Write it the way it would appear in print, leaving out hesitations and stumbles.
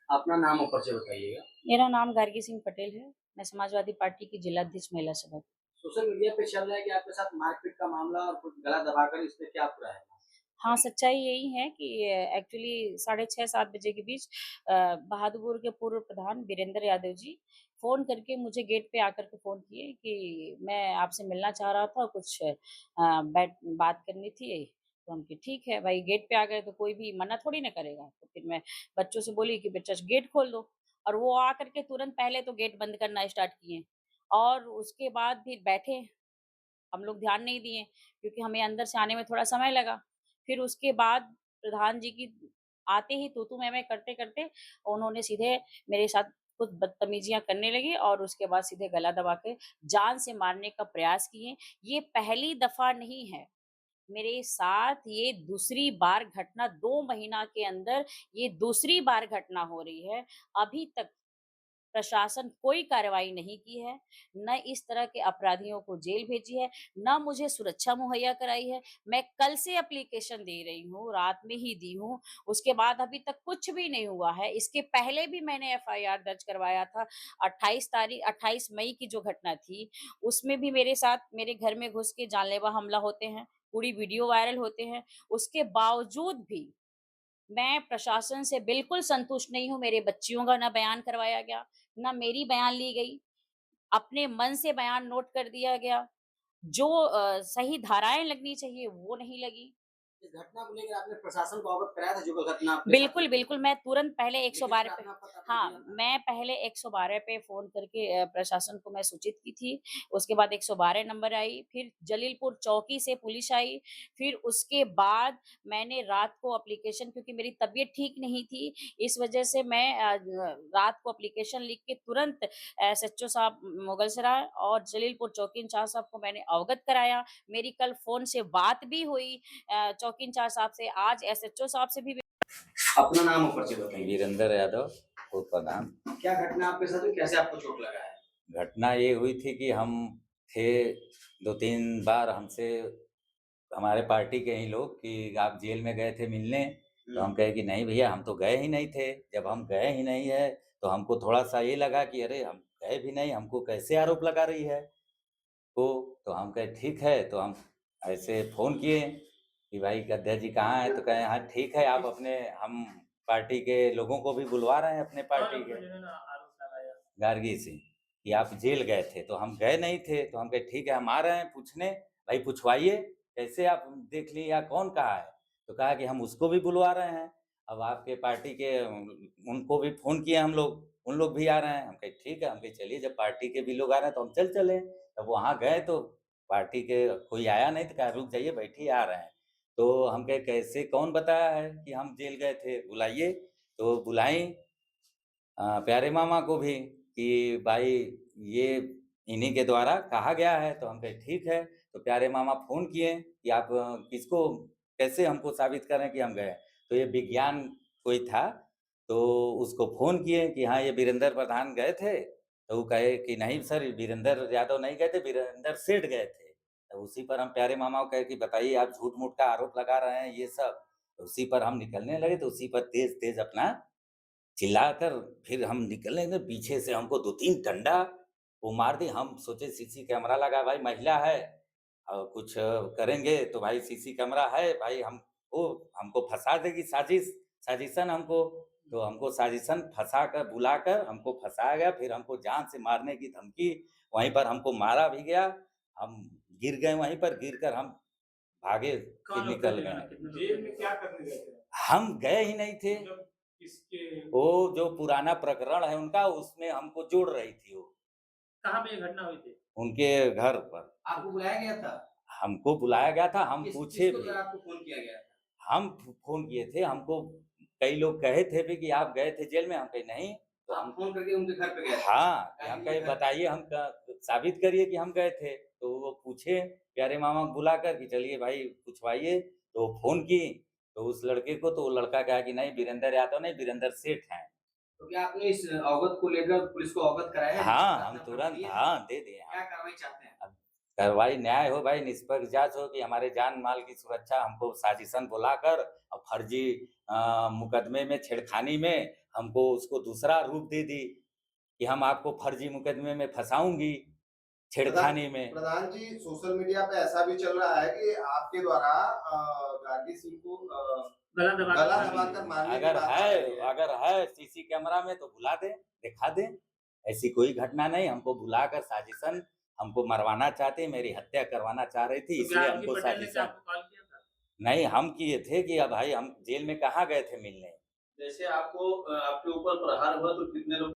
अपना नाम और परिचय बताइएगा। मेरा नाम गार्गी सिंह पटेल है। मैं समाजवादी पार्टी की जिलाध्यक्ष महिला सभा। सोशल मीडिया पे चल रहा है कि आपके साथ मारपीट का मामला और कुछ गला दबाकर इसमें क्या पूरा है? हाँ, सच्चाई यही है कि एक्चुअली साढ़े 6-7 बजे के बीच बहादुरपुर के पूर्व प्रधान वीरेंद्र यादव जी फ़ोन करके मुझे गेट पे आकर के फ़ोन किए कि मैं आपसे मिलना चाह रहा था, कुछ बैठ बात करनी थी। तो हम कि ठीक है भाई, गेट पे आ गए तो कोई भी मना थोड़ी ना करेगा। तो फिर मैं बच्चों से बोली कि बच्चा गेट खोल दो, और वो आकर के तुरंत पहले तो गेट बंद करना स्टार्ट किए, और उसके बाद फिर बैठे। हम लोग ध्यान नहीं दिए क्योंकि हमें अंदर से आने में थोड़ा समय लगा। फिर उसके बाद प्रधान जी की आते ही तू-तू मैं-मैं करते-करते उन्होंने सीधे मेरे साथ कुछ बदतमीज़ियाँ करने लगे, और उसके बाद सीधे गला दबा के जान से मारने का प्रयास किए। ये पहली दफ़ा नहीं है। मेरे साथ ये दूसरी बार घटना, 2 महीना के अंदर ये दूसरी बार घटना हो रही है। अभी तक प्रशासन कोई कार्रवाई नहीं की है, न इस तरह के अपराधियों को जेल भेजी है, ना मुझे सुरक्षा मुहैया कराई है। मैं कल से एप्लीकेशन दे रही हूँ, रात में ही दी हूँ, उसके बाद अभी तक कुछ भी नहीं हुआ है। इसके पहले भी मैंने एफआईआर दर्ज करवाया था। 28 मई की जो घटना थी, उसमें भी मेरे साथ मेरे घर में घुस के जानलेवा हमला होते हैं, पूरी वीडियो वायरल होते हैं। उसके बावजूद भी मैं प्रशासन से बिल्कुल संतुष्ट नहीं हूँ। मेरे बच्चियों का ना बयान करवाया गया, ना मेरी बयान ली गई। अपने मन से बयान नोट कर दिया गया। जो सही धाराएँ लगनी चाहिए वो नहीं लगी। इस घटना को लेकर आपने प्रशासन को अवगत कराया था जो घटना आपके साथ बिल्कुल, हुई थी? बिल्कुल, मैं तुरंत पहले लेकिन 112 फिर पे। अपना पता आपने हाँ, दिया था? मैं पहले 112 पे फ़ोन करके प्रशासन को मैं सूचित की थी। उसके बाद 112 नंबर आई, फिर जलीलपुर चौकी से पुलिस आई, फिर उसके बाद मैंने रात को एप्लीकेशन, क्योंकि मेरी तबीयत ठीक नहीं थी, इस वजह से मैं रात को एप्लीकेशन लिख के तुरंत एसएचओ साहब मुगलसराय और जलीलपुर चौकी इंचार्ज साहब को मैंने अवगत कराया। मेरी कल फ़ोन से बात भी हुई चौकी इंचार्ज साहब से, आज एसएचओ साहब से भी। अपना नाम और परिचय बताइए। वीरेंद्र यादव, उर्फ प्रधान। क्या घटना आपके साथ हुई? कैसे आपको चोट लगा है? घटना ये हुई थी कि हम थे 2-3 बार हमसे हमारे पार्टी के ही लोग कि आप जेल में गए थे मिलने, तो हम कहे कि नहीं भैया हम तो गए ही नहीं थे। जब हम गए ही नहीं है, तो हमको थोड़ा-सा ये लगा कि अरे हम गए भी नहीं, हमको कैसे आरोप लगा रही है? तो हम कहे ठीक है, तो हम ऐसे फ़ोन किए कि भाई गद्दा जी कहाँ हैं? तो कहे हाँ ठीक है, आप अपने हम पार्टी के लोगों को भी बुलवा रहे हैं अपने पार्टी के। गार्गी सिंह, कि आप जेल गए थे, तो हम गए नहीं थे, तो हम कहे ठीक है हम आ रहे हैं पूछने, भाई पूछवाइए, कैसे आप देख लिए या कौन कहा है? तो कहा कि हम उसको भी बुलवा रहे हैं, अब आपके पार्टी के उनको भी फ़ोन किए हम लोग, उन लोग भी आ रहे हैं। हम कहे ठीक है, हम कहे चलिए जब पार्टी के भी लोग आ रहे हैं तो हम चल चलें। तब वहाँ गए तो पार्टी के कोई आया नहीं, तो कहा रुक जाइए बैठिए आ रहे हैं। तो हम कहे कैसे कौन बताया है कि हम जेल गए थे? बुलाइए, तो बुलाईं प्यारे मामा को भी कि भाई ये इन्हीं के द्वारा कहा गया है, तो हम कहे ठीक है। तो प्यारे मामा फ़ोन किए कि आप किसको कैसे हमको साबित करें कि हम गए? तो ये विज्ञान कोई था, तो उसको फ़ोन किए कि हाँ, ये वीरेंद्र प्रधान गए थे? तो वो कहे कि नहीं सर वीरेंद्र यादव नहीं गए थे, वीरेंद्र सेठ गए थे। तो उसी पर हम प्यारे मामा को कहे कि बताइए आप झूठ-मूठ का आरोप लगा रहे हैं ये सब। तो उसी पर हम निकलने लगे, तो उसी पर तेज़-तेज़ अपना चिल्लाकर फिर हम निकले ना, पीछे से हमको 2-3 डंडा वो मार दी। हम सोचे सीसी कैमरा लगा भाई महिला है और कुछ करेंगे तो भाई सीसी कैमरा है भाई हमको हमको फँसा देगी साजिशन हमको। तो हमको साजिशन फँसाकर बुलाकर हमको फँसाया गया, फिर हमको जान से मारने की धमकी, वहीं पर हमको मारा भी गया। हम गिर गए वहीं पर, गिरकर हम भागे फिर निकल गए। जेल में क्या करने गए थे? हम गए ही नहीं थे। मतलब किसके वो जो पुराना प्रकरण है उनका, उसमें हमको जोड़ रही थी वो, कहाँ पे ये घटना हुई थी? उनके घर पर। आपको बुलाया गया था? हमको बुलाया गया था, हम पूछे किसके भी। द्वारा आपको फ़ोन किया गया था? हम फ़ोन किए थे, हमको कई लोग कहे थे भी कि आप गए थे जेल में, हम कहे नहीं। तो आप हम फ़ोन करके उनके घर पे गए थे? हाँ, कि हम गाड़ी कहे में घर बताइए हम क साबित करिए कि हम गए थे। तो वो पूछे प्यारे मामा को बुलाकर कि चलिए भाई पूछवाइए, तो फ़ोन की, तो उस लड़के को, तो वो लड़का कहा कि नहीं वीरेंद्र यादव नहीं, वीरेंद्र सेठ हैं। तो क्या आपने इस अवगत को लेकर पुलिस को अवगत कराया है? हाँ, हम अपना प्रमाण तुरंत दिए हैं? हाँ, दे दिए क्या हम। कार्रवाई चाहते हैं? अब कार्रवाई न्याय हो भाई, निष्पक्ष जाँच हो कि हमारे जान-माल की सुरक्षा हमको साजिशन बुलाकर और फर्जी मुकदमे में छेड़खानी में हमको उसको दूसरा रूप दे दी कि हम आपको फर्जी मुकदमे में फंसाऊंगी, छेड़खानी में। प्रधान जी, सोशल मीडिया पे ऐसा भी चल रहा है कि आपके द्वारा गार्गी सिंह को गला गला दबाकर मारने की बात आ रही है। अगर है सीसी कैमरा में तो बुला दें, दिखा दें। ऐसी कोई घटना नहीं, हमको बुलाकर साजिशन हमको मरवाना चाहते, मेरी हत्या करवाना चाह रही थी, इसलिए हमको साजिशन नहीं हम किए थे कि अब भाई हम जेल में कहाँ गए थे मिलने। जैसे आपको आपके ऊपर प्रहार हुआ तो कितने लोग